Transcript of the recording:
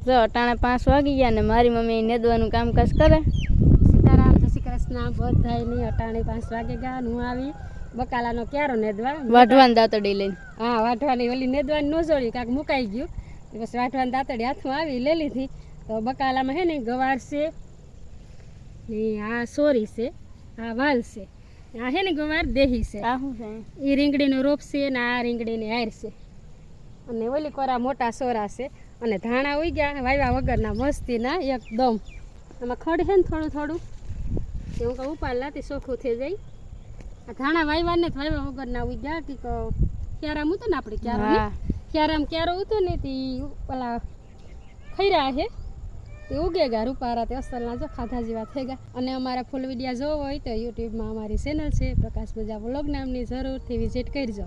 જો અટાણે 5 વાગી ગયા ને મારી મમ્મી નેદવાનું કામકાજ કરે. સીતારામ જય શ્રી કૃષ્ણ બધાય ની અટાણે 5 વાગે ગયા હું આવી બકાલાનો ક્યારો નેદવા વાઢવાન દાંતડી લઈને. હા વાઢવાની ઓલી નેદવાની ન જોડી કાંક મુકાઈ ગયું પછી વાઢવાની દાંતડી હાથમાં આવી લઈ લીધી. તો બકાલામાં હે ને ગવાર છે ને આ સોરી છે આ વાલ છે આ હે ને ગવાર દેહી છે આ શું છે? એ રીંગણીનો રોપ છે ને આ રીંગણીની હાર છે અને ઓલી કોરા મોટા સોરા છે અને ધાણા ઉઈ ગયા વાવ્યા વગરના મસ્તીના એકદમ. આમાં ખડ છે ને થોડું થોડું એ હું કહું ઉપાડ લાતી ચોખ્ખું થઈ જાય. આ ધાણા વાવ્યા ને વાવ્યા વગરના ઉઈ ગયા કે ક્યારામ ઉતો ને આપણે ક્યારામ ક્યારો ઉતો ને તે પેલા ખૈરા છે એ ઉગે ગયા રૂપારા તે અસલના જો ખાધા જેવા થઈ ગયા. અને અમારા ફૂલ વિડીયા જોવો હોય તો યુટ્યુબમાં અમારી ચેનલ છે પ્રકાશ બજા વ્લોગ નામની જરૂરથી વિઝિટ કરજો.